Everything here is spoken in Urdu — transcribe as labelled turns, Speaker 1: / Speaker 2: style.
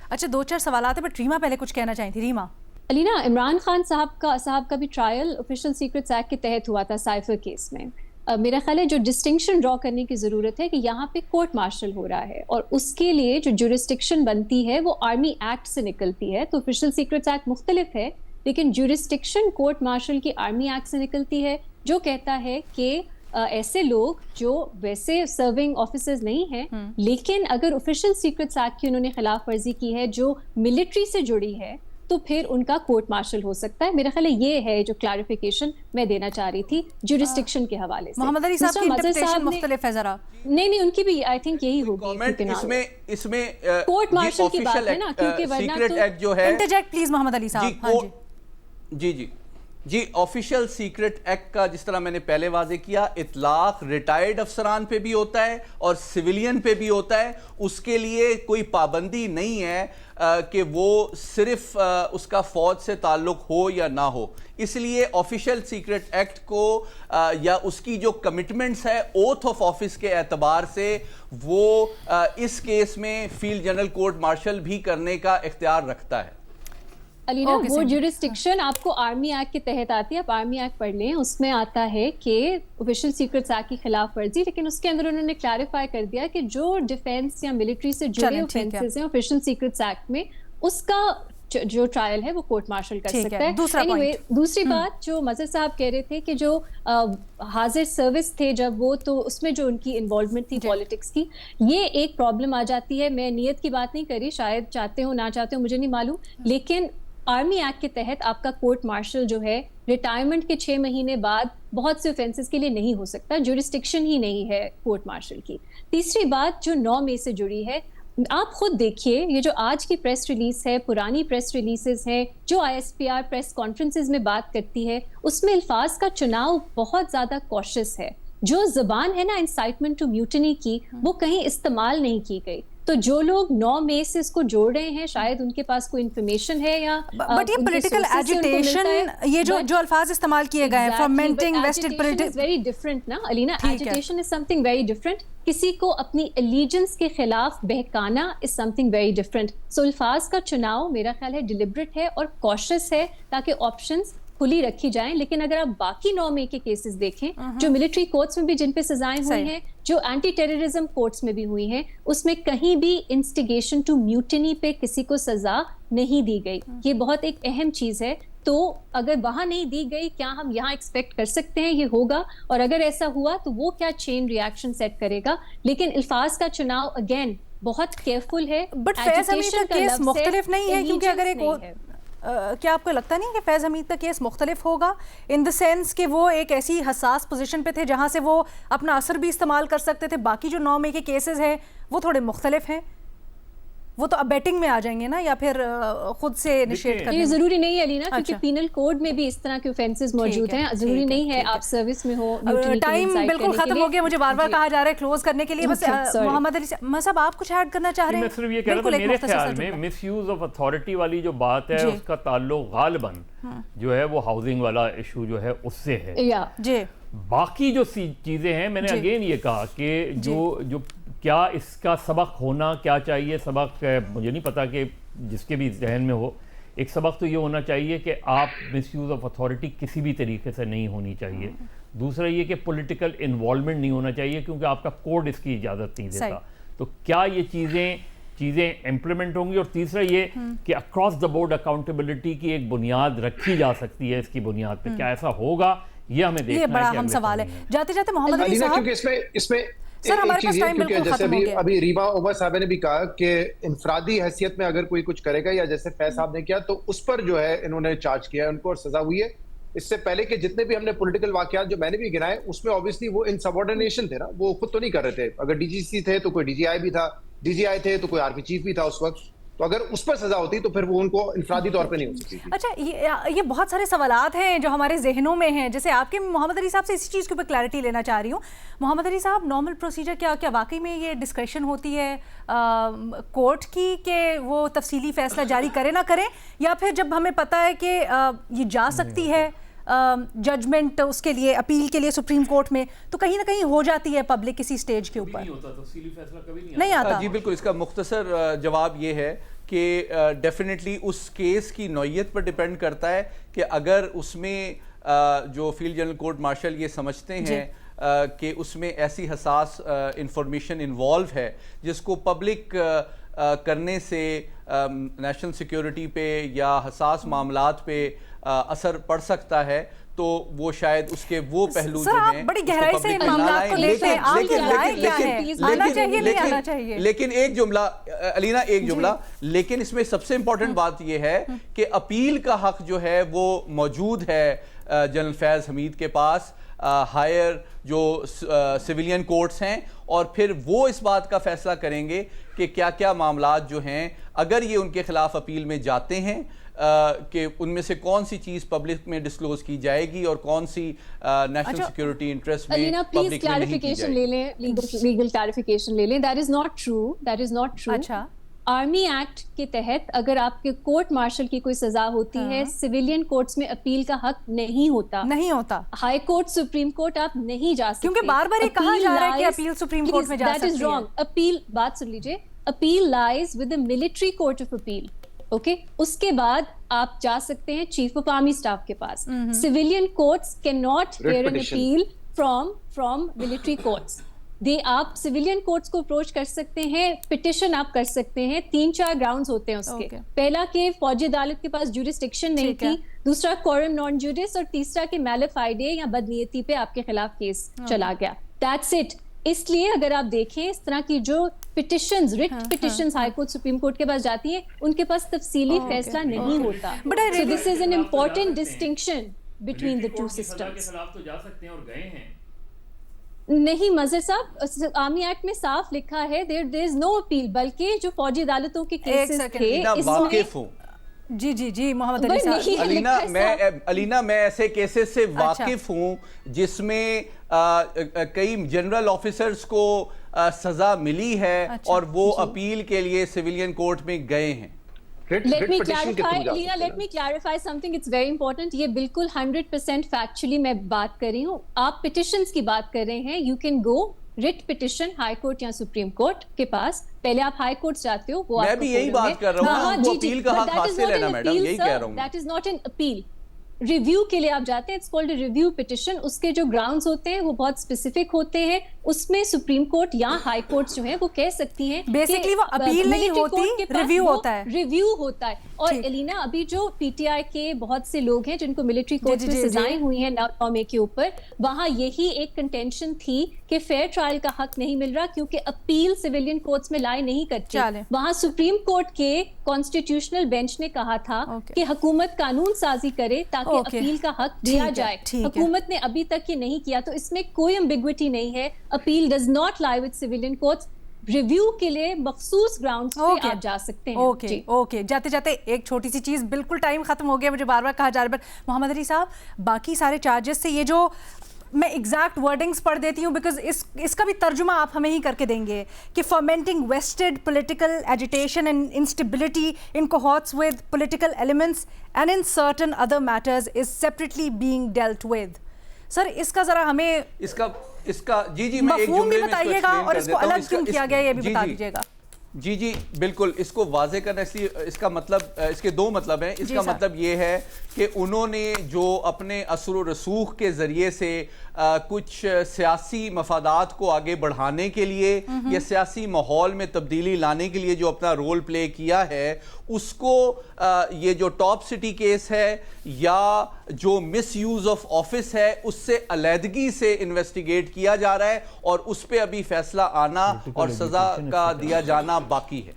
Speaker 1: اچھا 2-4 سوالات ہیں بٹ ریما پہلے کچھ کہنا چاہی تھی. ریما
Speaker 2: علینا، عمران خان صاحب کا بھی ٹرائل آفیشیل سیکرٹس ایکٹ کے تحت ہوا تھا سائفر کیس میں. میرا خیال ہے جو ڈسٹنکشن ڈرا کرنے کی ضرورت ہے کہ یہاں پہ کورٹ مارشل ہو رہا ہے اور اس کے لیے جو جورسڈکشن بنتی ہے وہ آرمی ایکٹ سے نکلتی ہے. تو آفیشیل سیکرٹس ایکٹ مختلف ہے لیکن جورسڈکشن کورٹ مارشل کی آرمی ایکٹ سے نکلتی ہے جو کہتا ہے کہ ایسے لوگ جو ویسے سرونگ آفیسرز نہیں ہیں لیکن اگر آفیشیل سیکرٹس ایکٹ کی انہوں نے خلاف ورزی کی ہے جو ملٹری سے جڑی ہے تو پھر ان کا کورٹ مارشل ہو سکتا ہے. میرا خیال ہے یہ ہے جو کلیریفیکیشن میں دینا چاہ رہی تھی جورسڈکشن کے حوالے سے.
Speaker 1: محمد علی صاحب کی انٹرپریٹیشن مختلف ہے ذرا.
Speaker 2: نہیں ان کی بھی آئی تھنک یہی ہوگی.
Speaker 3: اس میں
Speaker 2: کورٹ مارشل کی بات ہے نا کیونکہ
Speaker 3: سیکرٹ ایکٹ جو ہے
Speaker 1: انٹرجیکٹ پلیز محمد علی صاحب.
Speaker 3: جی آفیشیل سیکرٹ ایکٹ کا جس طرح میں نے پہلے واضح کیا اطلاق ریٹائرڈ افسران پہ بھی ہوتا ہے اور سویلین پہ بھی ہوتا ہے. اس کے لیے کوئی پابندی نہیں ہے کہ وہ صرف اس کا فوج سے تعلق ہو یا نہ ہو. اس لیے آفیشیل سیکرٹ ایکٹ کو یا اس کی جو کمٹمنٹس ہے اوتھ آف آفس کے اعتبار سے وہ اس کیس میں فیلڈ جنرل کورٹ مارشل بھی کرنے کا اختیار رکھتا ہے.
Speaker 2: علینا وہ جورسڈکشن آپ کو آرمی ایکٹ کے تحت آتی ہے. آپ آرمی ایکٹ پڑھ لیں اس میں آتا ہے کہ آفیشیل سیکرٹس ایکٹ کی خلاف ورزی لیکن اس کے اندر انہوں نے کلیریفائی کر دیا کہ جو ڈیفینس یا ملٹری سے جڑے اوفینسز ہیں آفیشیل سیکرٹس ایکٹ میں اس کا جو ٹرائل ہے وہ کورٹ مارشل کر سکتا ہے. دوسری بات جو مظہر صاحب کہہ رہے تھے کہ جو حاضر سروس تھے جب وہ تو اس میں جو ان کی انوالومنٹ تھی پالیٹکس کی یہ ایک پرابلم آ جاتی ہے. میں نیت کی بات نہیں کری شاید چاہتے ہو نہ چاہتے ہو مجھے نہیں معلوم لیکن آرمی ایکٹ کے تحت آپ کا کورٹ مارشل جو ہے ریٹائرمنٹ کے 6 مہینے بعد بہت سے اوفینسز کے لیے نہیں ہو سکتا. جورسڈکشن ہی نہیں ہے کورٹ مارشل کی. تیسری بات جو 9 مئی سے جڑی ہے آپ خود دیکھیے یہ جو آج کی پریس ریلیز ہے پرانی پریس ریلیزز ہیں جو ISPR پریس کانفرنسز میں بات کرتی ہے اس میں الفاظ کا چناؤ بہت زیادہ کوشش ہے. جو زبان ہے نا انسائٹمنٹ ٹو میوٹنی کی وہ کہیں استعمال نہیں کی گئی. تو جو لوگ 9 مئی سے اس کو جوڑ رہے ہیں شاید ان کے پاس کوئی انفارمیشن ہے یا
Speaker 1: بٹ یہ پولیٹیکل ایجیٹیشن یہ جو الفاظ استعمال کیے گئے ہیں فرمنٹنگ ویسٹڈ پولیٹکس
Speaker 2: ویری ڈفرنٹ نا علینا. ایجیٹیشن از سم تھنگ ویری ڈفرنٹ. کسی کو اپنی الیجنس کے خلاف بہکانا از سم تھنگ ویری ڈفرنٹ. سو الفاظ کا چناؤ میرا خیال ہے ڈیلیبریٹ ہے اور کوشش ہے تاکہ آپشنز کھلی رکھی جائیں. لیکن اگر آپ باقی 9 مئی کے کیسز دیکھیں جو ملٹری کورٹس میں بھی جن پہ سزائیں ہوئی ہیں جو اینٹی ٹیررزم کورٹس میں بھی ہوئی ہیں اس میں کہیں بھی انسٹیگیشن ٹو میوٹنی پہ کسی کو سزا نہیں دی گئی. یہ بہت ایک اہم چیز ہے. تو اگر وہاں نہیں دی گئی کیا ہم یہاں ایکسپیکٹ کر سکتے ہیں یہ ہوگا اور اگر ایسا ہوا تو وہ کیا چین ریاکشن سیٹ کرے گا. لیکن الفاظ کا چناؤ اگین بہت کیئرفل ہے.
Speaker 1: بٹ فیض حمید کا کیس مختلف نہیں ہے کیونکہ اگر ایک کیا آپ کو لگتا نہیں کہ فیض حمید کا کیس مختلف ہوگا ان دا سینس کہ وہ ایک ایسی حساس پوزیشن پہ تھے جہاں سے وہ اپنا اثر بھی استعمال کر سکتے تھے. باقی جو 9 مئی کے کیسز ہیں وہ تھوڑے مختلف ہیں. وہ تو اب بیٹنگ میں آ جائیں گے نا یا پھر خود سے انیشیٹ کریں.
Speaker 2: یہ ضروری نہیں ہے علینا کیونکہ پینل کوڈ میں بھی اس طرح کے اوفینسز موجود ہیں. ضروری نہیں ہے آپ سروس میں ہو.
Speaker 1: ٹائم بالکل ختم ہو گیا. مجھے بار بار کہا جا رہا ہے کلوز کرنے کے لیے. بس محمد علی صاحب آپ کچھ ایڈ کرنا چاہ رہے ہیں؟
Speaker 4: میں صرف یہ کہہ رہا تھا میرے خیال میں مس یوز آف اتھارٹی والی جو بات ہے اس کا تعلق غالباً جو ہے وہ ہاؤسنگ والا ایشو جو ہے اس سے ہے.
Speaker 1: جی
Speaker 4: باقی جو چیزیں ہیں میں نے اگین یہ کہا کہ جو کیا اس کا سبق ہونا کیا چاہیے. سبق مجھے نہیں پتا کہ جس کے بھی ذہن میں ہو. ایک سبق تو یہ ہونا چاہیے کہ آپ مس یوز آف اتھارٹی کسی بھی طریقے سے نہیں ہونی چاہیے. دوسرا یہ کہ پولیٹیکل انوالومنٹ نہیں ہونا چاہیے کیونکہ آپ کا کوڈ اس کی اجازت نہیں دیتا. تو کیا یہ چیزیں امپلیمنٹ ہوں گی. اور تیسرا یہ کہ اکراس دا بورڈ اکاؤنٹیبلٹی کی ایک بنیاد رکھی جا سکتی ہے. اس کی بنیاد پہ کیا ایسا ہوگا یہ ہمیں دیکھنا ہے.
Speaker 1: یہ بڑا اہم سوال ہے. جاتے جاتے محمد علی صاحب
Speaker 5: کیونکہ اس میں
Speaker 1: سر ہمارے پاس ٹائم بالکل ختم ہو گیا.
Speaker 5: ابھی ریما عمر صاحب نے بھی کہا کہ انفرادی حیثیت میں اگر کوئی کچھ کرے گا یا جیسے فیض صاحب نے کیا تو اس پر جو ہے انہوں نے چارج کیا ہے ان کو اور سزا ہوئی ہے. اس سے پہلے کہ جتنے بھی ہم نے پولیٹیکل واقعات جو میں نے بھی گنائے اس میں obviously وہ انسبارڈینیشن تھے نا. وہ خود تو نہیں کر رہے تھے. اگر ڈی جی سی تھے تو کوئی ڈی جی آئی بھی تھا. ڈی جی آئی تھے تو کوئی RP چیف بھی تھا اس وقت. تو اگر اس پر سزا ہوتی تو پھر وہ ان کو انفرادی طور پہ نہیں ہو سکتی تھی.
Speaker 1: اچھا یہ بہت سارے سوالات ہیں جو ہمارے ذہنوں میں ہیں. جیسے آپ کے محمد علی صاحب سے اسی چیز کے اوپر کلیئرٹی لینا چاہ رہی ہوں. محمد علی صاحب نارمل پروسیجر کیا واقعی میں یہ ڈسکریشن ہوتی ہے کورٹ کی کہ وہ تفصیلی فیصلہ جاری کرے نہ کرے یا پھر جب ہمیں پتہ ہے کہ یہ جا سکتی ہے ججمنٹ اس کے لیے اپیل کے لیے سپریم کورٹ میں تو کہیں نہ کہیں ہو جاتی ہے پبلک کسی سٹیج کے اوپر نہیں آتا؟
Speaker 3: جی بالکل. اس کا مختصر جواب یہ ہے کہ ڈیفینیٹلی اس کیس کی نوعیت پر ڈیپینڈ کرتا ہے کہ اگر اس میں جو فیلڈ جنرل کورٹ مارشل یہ سمجھتے ہیں کہ اس میں ایسی حساس انفارمیشن انوالو ہے جس کو پبلک کرنے سے نیشنل سیکیورٹی پہ یا حساس معاملات پہ اثر پڑ سکتا ہے تو وہ شاید اس کے وہ پہلو جو ہیں
Speaker 1: بڑی گہرائی سے معاملات کو لیتے ہیں. آپ کی رائے کیا ہے؟ آنا چاہیے نہیں آنا چاہیے؟
Speaker 3: لیکن ایک جملہ علینا، ایک جملہ، لیکن اس میں سب سے امپورٹنٹ بات یہ ہے کہ اپیل کا حق جو ہے وہ موجود ہے جنرل فیض حمید کے پاس، ہائر جو سویلین کورٹس ہیں، اور پھر وہ اس بات کا فیصلہ کریں گے کہ کیا کیا معاملات جو ہیں اگر یہ ان کے خلاف اپیل میں جاتے ہیں کہ ان میں سے کون سی چیز پبلک میں ڈسکلوز کی جائے گی اور کون سی نیشنل سیکیورٹی انٹرسٹ میں پبلک میں نہیں کی جائے گی.
Speaker 2: لیگل کلیریفیکیشن لے لیں. That is not true.
Speaker 1: اچھا،
Speaker 2: آرمی ایکٹ کے تحت اگر آپ کے کورٹ مارشل کی کوئی سزا ہوتی ہے، سویلین کورٹس میں اپیل کا حق نہیں ہوتا. ہائی کورٹ، سپریم کورٹ آپ نہیں جا سکتے
Speaker 1: کیونکہ بار بار یہ کہا جا رہا ہے کہ اپیل سپریم کورٹ میں جا سکتی ہے.
Speaker 2: اپیل، بات سن لیجئے، appeal lies with the military court of appeal. Okay, اس کے بعد آپ جا سکتے ہیں چیف آف آرمی اسٹاف کے پاس. Civilian courts can not hear an appeal from military courts. آپ سویلین کورٹس کو اپروچ کر سکتے ہیں، پٹیشن آپ کر سکتے ہیں. 3-4 گراؤنڈز ہوتے ہیں اس کے. پہلا کہ فوجی عدالت کے پاس جورسڈکشن نہیں تھی، دوسرا کورم نان جوڈس، اور تیسرا کہ میلیفائڈے یا بدنیتی پہ آپ کے خلاف کیس چلا گیا. That's it. اس لیے اگر آپ دیکھیں اس طرح کی جو petitions, rate petitions high court, supreme court کے پاس جاتی ہیں، ان کے پاس تفصیلی فیصلہ نہیں ہوتا. So this is an important distinction between the two systems. نہیں مظہر صاحب، آرمی ایکٹ میں صاف لکھا ہے there is no appeal، بلکہ جو فوجی عدالتوں کے کیسز تھے اس میں
Speaker 1: جی محمد علی صاحب.
Speaker 3: علینا میں ایسے کیسز سے واقف ہوں جس میں کئی جنرل آفیسرز کو سزا ملی ہے اور وہ اپیل کے لیے سویلین کورٹ میں گئے ہیں.
Speaker 2: Let me clarify something. It's very important. یہ بالکل 100% factually میں بات کر رہی ہوں. آپ petitions کی بات کر رہے ہیں. You can go writ petition high court یا سپریم کورٹ کے پاس. پہلے آپ ہائی کورٹ جاتے ہو.
Speaker 3: میں بھی یہی بات کر رہا ہوں، وہ اپیل کا حق حاصل ہے نا میڈم، یہی کہہ رہا ہوں.
Speaker 2: That is not an appeal. Review کے لیے آپ جاتے ہیں. It's called review petition. اس کے جو گراؤنڈز ہوتے ہیں وہ بہت اسپیسیفک ہوتے ہیں. اس میں سپریم کورٹ یا ہائی کورٹ جو ہے وہ کہہ سکتی ہیں
Speaker 1: بیسیکلی وہ اپیل نہیں ہوتی، ریویو
Speaker 2: ہوتا ہے. اور الینا، ابھی جو پی ٹی آئی کے بہت سے لوگ ہیں جن کو ملٹری کورٹ میں سزائیں ہوئی ہیں نامے کے اوپر، وہاں یہی ایک کنٹینشن تھی کہ فیئر ٹرائل کا حق نہیں مل رہا کیونکہ اپیل سویلین کورٹس میں لائی نہیں کرتی. وہاں سپریم کورٹ کے کانسٹیٹیوشنل بینچ نے کہا تھا کہ حکومت قانون سازی کرے تاکہ اپیل کا حق دیا جائے. حکومت نے ابھی تک یہ نہیں کیا، تو اس میں کوئی ایمبیگوٹی نہیں ہے. Appeal does not lie with civilian courts. Review کے لیے مخصوص گراؤنڈز پہ آپ جا سکتے ہیں.
Speaker 1: اوکے جاتے جاتے ایک چھوٹی سی چیز، بالکل ٹائم ختم ہو گیا، مجھے بار بار کہا جا رہا ہے محمد علی صاحب باقی سارے چارجز سے یہ جو میں ایگزیکٹ ورڈنگز پڑھ دیتی ہوں بیکاز اس کا بھی ترجمہ آپ ہمیں ہی کر کے دیں گے کہ fomenting vested political agitation and instability in cohorts with political elements and in certain other matters is separately being dealt with. Sir اس کا ذرا ہمیں اس
Speaker 3: کا جی میں ایک
Speaker 1: مفہوم بھی بتائیے گا اور اس کو الگ کیوں کیا گیا یہ بھی بتا دیجیے گا.
Speaker 3: جی بالکل. اس کو واضح کرنا، اس لیے اس کا مطلب، اس کے دو مطلب ہیں. اس کا مطلب یہ ہے کہ انہوں نے جو اپنے اثر و رسوخ کے ذریعے سے کچھ سیاسی مفادات کو آگے بڑھانے کے لیے یا سیاسی ماحول میں تبدیلی لانے کے لیے جو اپنا رول پلے کیا ہے، اس کو یہ جو ٹاپ سٹی کیس ہے یا جو مس یوز آف آفس ہے اس سے علیحدگی سے انویسٹیگیٹ کیا جا رہا ہے اور اس پہ ابھی فیصلہ آنا اور سزا کا دیا جانا باقی ہے.